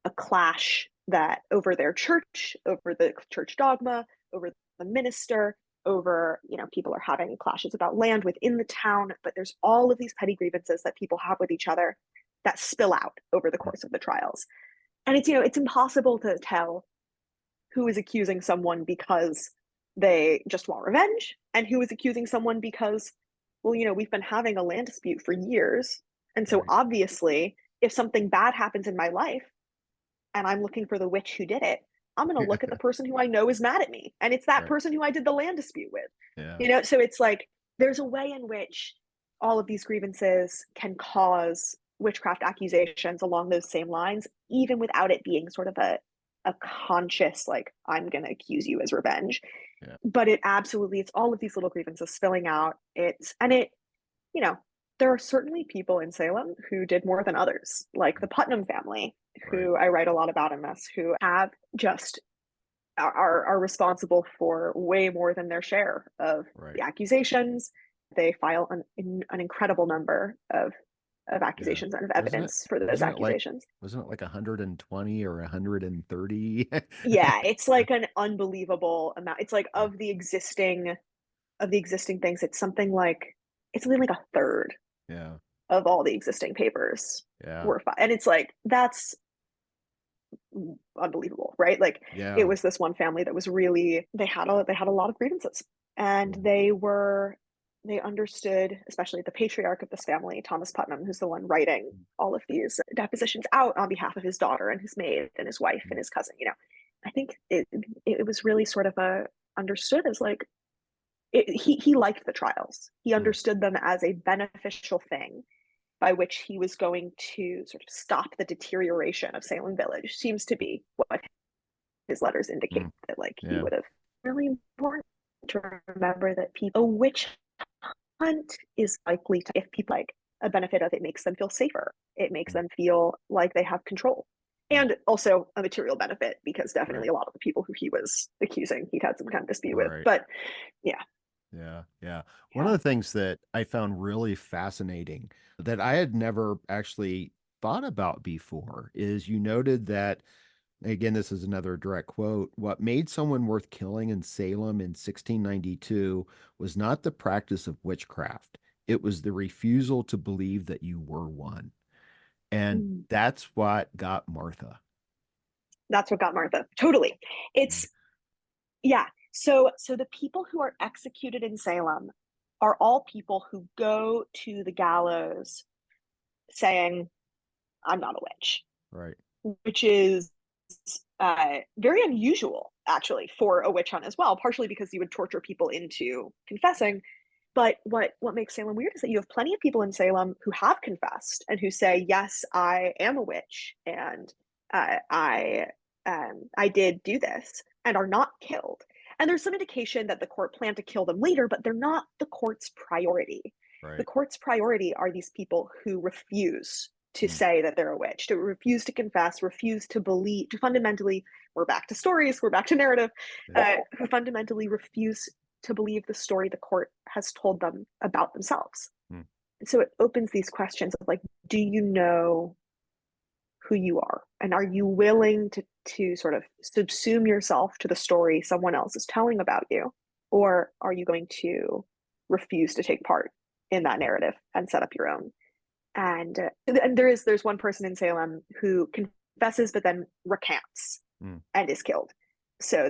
a clash that over their church, over the church dogma, over the minister, over, people are having clashes about land within the town, but there's all of these petty grievances that people have with each other that spill out over the course of the trials. And it's impossible to tell who is accusing someone because they just want revenge, and who is accusing someone because, well, we've been having a land dispute for years. And so Right. obviously, if something bad happens in my life and I'm looking for the witch who did it, I'm going to look at the person who I know is mad at me. And it's that Right. person who I did the land dispute with. Yeah. So it's like there's a way in which all of these grievances can cause witchcraft accusations along those same lines, even without it being sort of a conscious, like, I'm going to accuse you as revenge. Yeah. But it's all of these little grievances spilling out. You know, there are certainly people in Salem who did more than others, like the Putnam family, Right. who I write a lot about in this, who have just are responsible for way more than their share of Right. the accusations. They file an incredible number of Yeah. accusations and of Wasn't it? evidence for those Wasn't it like? accusations. Wasn't it like 120 or 130? Yeah, it's like an unbelievable amount. It's like Yeah. of the existing things, it's something like a third Yeah. of all the existing papers Yeah. were and it's like that's unbelievable, right? Like it Yeah. was this one family that was really they had a lot of grievances, and Yeah. they understood, especially the patriarch of this family, Thomas Putnam, who's the one writing all of these depositions out on behalf of his daughter and his maid and his wife and his cousin. I think it was really sort of understood as like he liked the trials. He Mm. understood them as a beneficial thing by which he was going to sort of stop the deterioration of Salem Village. Seems to be what his letters indicate, Mm. that like he Yeah. would have. Really important to remember that a witch hunt is likely to, if people like a benefit of it, makes them feel safer. It makes Mm. them feel like they have control. Mm. And also a material benefit, because definitely Right. a lot of the people who he was accusing, he'd had some kind of dispute with. Right. But yeah, Yeah. Yeah. One of yeah. the things that I found really fascinating that I had never actually thought about before is you noted that, again, this is another direct quote, what made someone worth killing in Salem in 1692 was not the practice of witchcraft. It was the refusal to believe that you were one. And Mm. that's what got Martha. That's what got Martha. Totally. Mm. It's Yeah. So the people who are executed in Salem are all people who go to the gallows saying, I'm not a witch, Right. which is very unusual, actually, for a witch hunt as well, partially because you would torture people into confessing. But what makes Salem weird is that you have plenty of people in Salem who have confessed and who say, yes, I am a witch, and I did do this, and are not killed. And there's some indication that the court planned to kill them later, but they're not the court's priority. The Right. court's priority are these people who refuse to Mm. say that they're a witch, to refuse to confess, refuse to believe, to fundamentally, we're back to stories, we're back to narrative, Yeah. who fundamentally refuse to believe the story the court has told them about themselves. Mm. And so it opens these questions of like, do you know who you are? And are you willing to sort of subsume yourself to the story someone else is telling about you? Or are you going to refuse to take part in that narrative and set up your own? And there's one person in Salem who confesses but then recants Mm. and is killed. So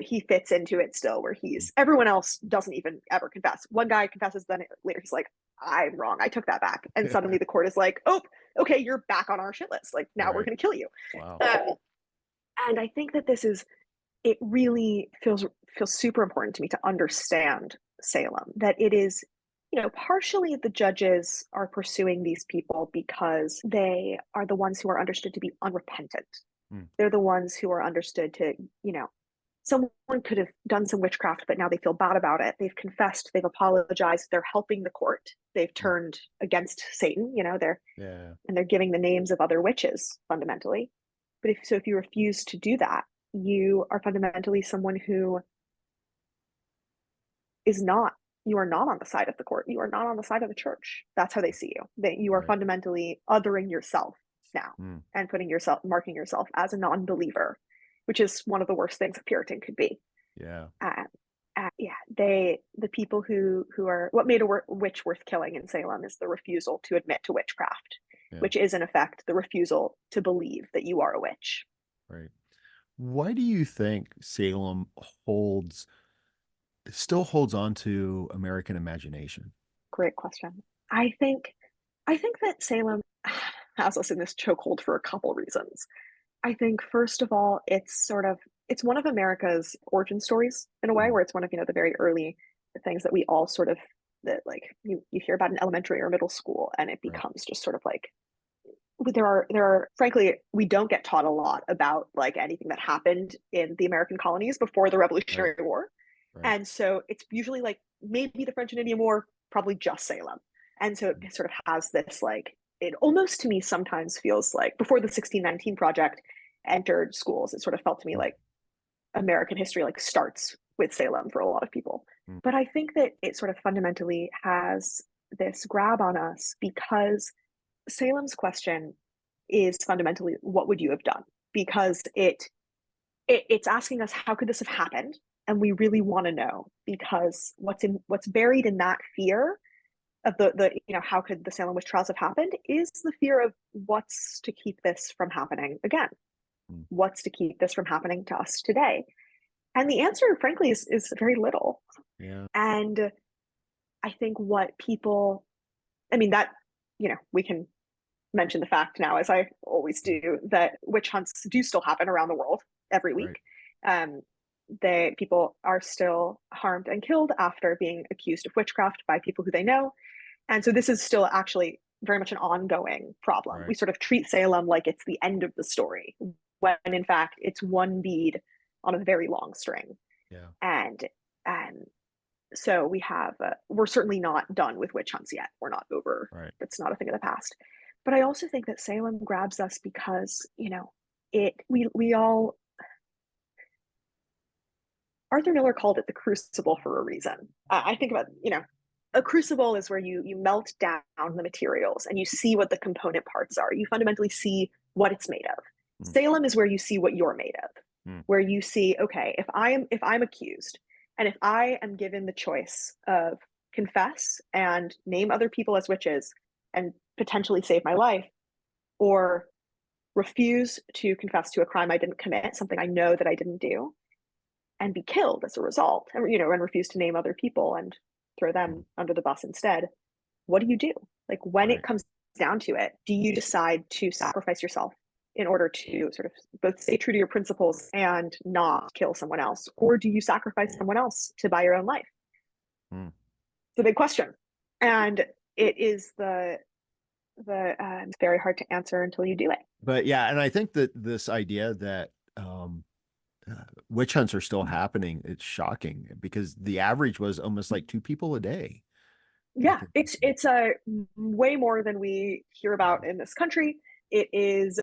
he fits into it still, where Mm. everyone else doesn't even ever confess. One guy confesses, then later he's like, I'm wrong, I took that back. And suddenly the court is like, oh, okay, you're back on our shit list. Like now we're Right. going to kill you. Wow. And I think that it really feels super important to me to understand Salem, that it is, partially the judges are pursuing these people because they are the ones who are understood to be unrepentant. Mm. They're the ones who are understood to, someone could have done some witchcraft, but now they feel bad about it. They've confessed, they've apologized, they're helping the court. They've turned against Satan, Yeah. and they're giving the names of other witches fundamentally. But if you refuse to do that, you are fundamentally someone who you are not on the side of the court. You are not on the side of the church. That's how they see you. That you are Right. fundamentally othering yourself now Mm. and marking yourself as a non-believer, which is one of the worst things a Puritan could be. Yeah. Yeah, the people who are, what made a witch worth killing in Salem is the refusal to admit to witchcraft, Yeah. which is in effect the refusal to believe that you are a witch. Right. Why do you think Salem still holds on to American imagination? Great question. I think I think that Salem has us in this chokehold for a couple reasons. I think first of all, it's one of America's origin stories in a way, Mm, where it's one of, the very early things that we all sort of that like you hear about in elementary or middle school, and it right, becomes just sort of like there are frankly, we don't get taught a lot about like anything that happened in the American colonies before the right, Revolutionary War. right. And so it's usually like maybe the French and Indian War, probably just Salem. And so Mm, it sort of has this like, it almost to me sometimes feels like before the 1619 project entered schools, it sort of felt to me mm, like American history like starts with Salem for a lot of people. mm, But I think that it sort of fundamentally has this grab on us because Salem's question is fundamentally, what would you have done? Because it's asking us, how could this have happened? And we really want to know, because what's buried in that fear of how could the Salem witch trials have happened is the fear of what's to keep this from happening again. mm. What's to keep this from happening to us today? And the answer, frankly, is very little. Yeah, And I think what people, I mean, that, we can mention the fact now, as I always mm, do, that witch hunts do still happen around the world every right, week. Um, people are still harmed and killed after being accused of witchcraft by people who they know. And so this is still actually very much an ongoing problem. right. We sort of treat Salem like it's the end of the story, when in fact it's one bead on a very long string. Yeah, And so we're certainly not done with witch hunts yet. We're not over. right. It's not a thing of the past. But I also think that Salem grabs us because, it we all Arthur Miller called it the crucible for a reason. I think about, a crucible is where you melt down the materials and you see what the component parts are. You fundamentally see what it's made of. Mm, Salem is where you see what you're made of, mm, where you see, okay, if I'm accused, and if I am given the choice of confess and name other people as witches and potentially save my life, or refuse to confess to a crime I didn't commit, something I know that I didn't do, and be killed as a result, and refuse to name other people and throw mm, them under the bus instead, what do you do? Like, when it right. comes down to it, do you decide to sacrifice yourself in order to sort of both stay true to your principles and not kill someone else? Or do you sacrifice someone else to buy your own life? Mm. It's a big question. And it is it's very hard to answer until you do it. But yeah, and I think that this idea that witch hunts are still happening, it's shocking because the average was almost like two people a day. I Yeah, think. it's a way more than we hear about in this country. It is,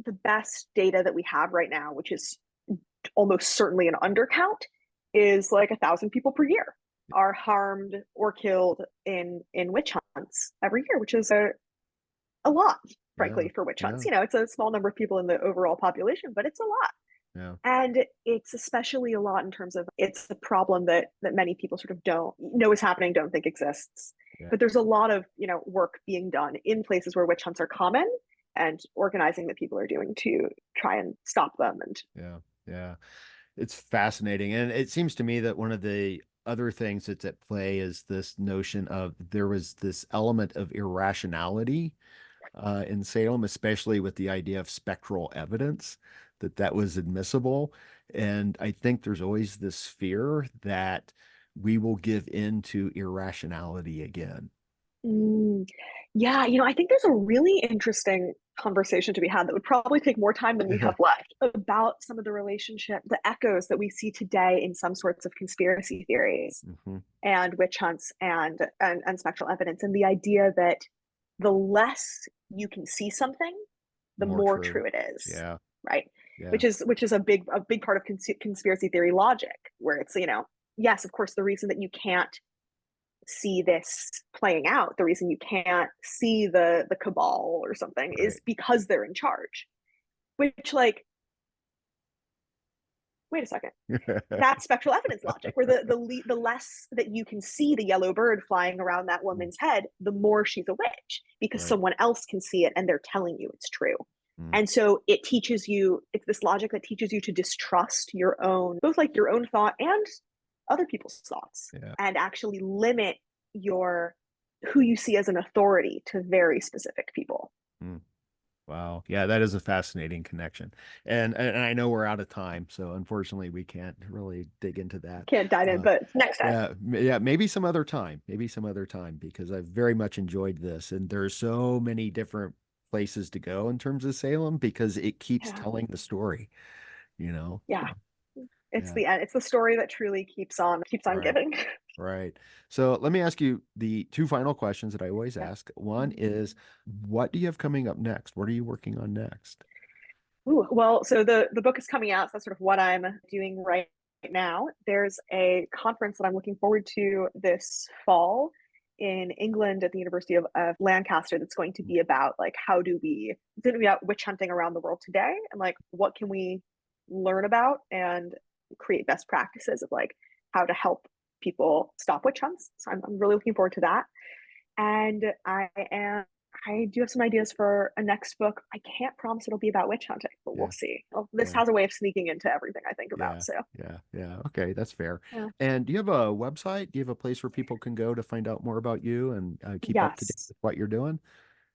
the best data that we have right now, which is almost certainly an undercount, is like 1,000 people per year are harmed or killed in witch hunts every year, which is a lot, Yeah, frankly, for witch hunts. yeah, It's a small number of people in the overall population, but it's a lot. yeah, And it's especially a lot in terms of, it's a problem that many people sort of don't know is happening, don't think exists. yeah, But there's a lot of, work being done in places where witch hunts are common, and organizing that people are doing to try and stop them. And yeah, yeah. It's fascinating. And it seems to me that one of the other things that's at play is this notion of there was this element of irrationality in Salem, especially with the idea of spectral evidence, that was admissible. And I think there's always this fear that we will give in to irrationality again. mm, yeah, I think there's a really interesting conversation to be had that would probably take more time than we have left, about some of the relationship, the echoes that we see today in some sorts of conspiracy theories Hmm. and witch hunts and spectral evidence, and the idea that the less you can see something, the More more true. true it is, Yeah, right? yeah, Which is a big part of conspiracy theory logic, where it's, yes, of course, the reason that you can't see this playing out, the reason you can't see the cabal or something, is right. because they're in charge. Which, like, wait a second, that's spectral evidence logic, where the less that you can see the yellow bird flying around that woman's head, the more she's a witch, because Right. someone else can see it and they're telling you it's true. Mm. And so it teaches you, it's this logic that teaches you to distrust your own, both like your own thought and other people's thoughts, Yeah. and actually limit your who you see as an authority to very specific people. Mm. Wow. Yeah, that is a fascinating connection. And I know we're out of time, so unfortunately we can't really dig into that. Can't dive in, but next time. Yeah, maybe some other time. Maybe some other time, because I've very much enjoyed this. And there's so many different places to go in terms of Salem because it keeps Yeah. telling the story, you know? Yeah. It's Yeah. the end. It's the story that truly keeps on Right. giving. Right. So let me ask you the two final questions that I always Yeah. ask. One is, what do you have coming up next? What are you working on next? Ooh, well, so the book is coming out. So that's sort of what I'm doing right now. There's a conference that I'm looking forward to this fall in England at the University of Lancaster that's going to be about like it's going to be about witch hunting around the world today, and like what can we learn about and create best practices of like how to help people stop witch hunts. So I'm really looking forward to that. And I do have some ideas for a next book. I can't promise it'll be about witch hunting, but we'll Yeah. see. Well, this Yeah. has a way of sneaking into everything I think about. Yeah. So Yeah. Yeah. Okay. That's fair. yeah. And do you have a website? Do you have a place where people can go to find out more about you and keep up to date Yes. with what you're doing?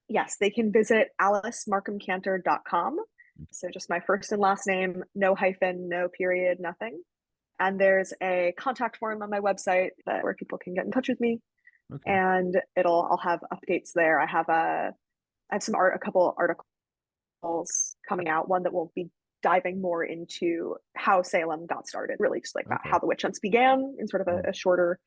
Yes, they can visit alicemarkham-cantor.com. So just my first and last name, no hyphen, no period, nothing. And there's a contact form on my website where people can get in touch with me. Okay. And I'll have updates there. I have a couple articles coming out, one that will be diving more into how Salem got started, really just like about Okay. how the witch hunts began in sort of Mm. a shorter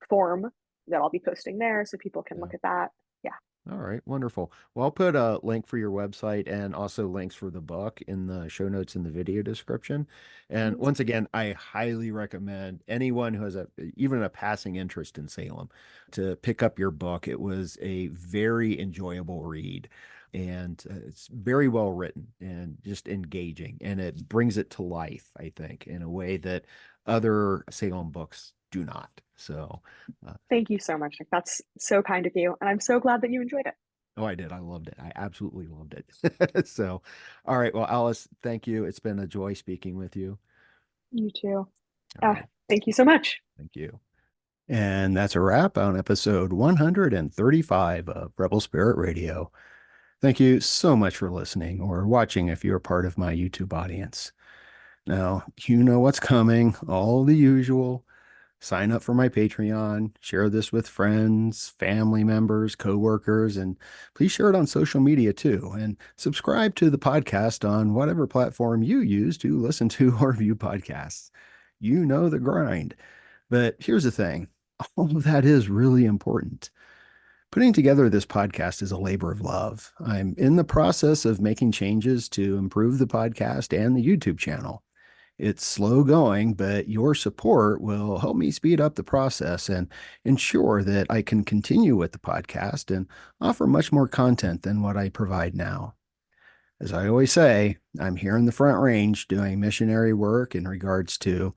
form that I'll be posting there so people can Yeah. look at that. Yeah. All right, wonderful. Well, I'll put a link for your website and also links for the book in the show notes in the video description. And once Amazing. again, I highly recommend anyone who has even a passing interest in Salem to pick up your book. It was a very enjoyable read, and it's very well written and just engaging, and it brings it to life, I think, in a way that other Salem books do not. So, uh, Thank you so much, Nick. That's so kind of you. And I'm so glad that you enjoyed it. Oh, I did. I loved it. I absolutely loved it. So, all right. Well, Alice, thank you. It's been a joy speaking with you. You too. All right. Thank you so much. Thank you. And that's a wrap on episode 135 of Rebel Spirit Radio. Thank you so much for listening or watching if you're part of my YouTube audience. Now, you know what's coming, all the usual. Sign up for my Patreon, share this with friends, family members, coworkers, and please share it on social media too. And subscribe to the podcast on whatever platform you use to listen to or view podcasts. You know the grind. But here's the thing, all of that is really important. Putting together this podcast is a labor of love. I'm in the process of making changes to improve the podcast and the YouTube channel. It's slow going, but your support will help me speed up the process and ensure that I can continue with the podcast and offer much more content than what I provide now. As I always say, I'm here in the Front Range doing missionary work in regards to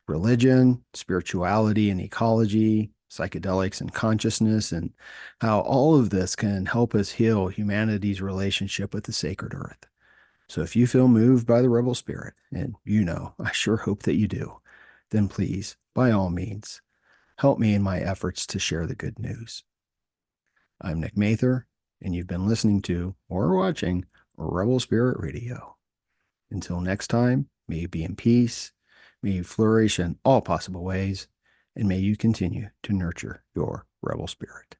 religion, spirituality and ecology, psychedelics and consciousness, and how all of this can help us heal humanity's relationship with the sacred earth. So if you feel moved by the rebel spirit, and you know, I sure hope that you do, then please, by all means, help me in my efforts to share the good news. I'm Nick Mather, and you've been listening to or watching Rebel Spirit Radio. Until next time, may you be in peace, may you flourish in all possible ways, and may you continue to nurture your rebel spirit.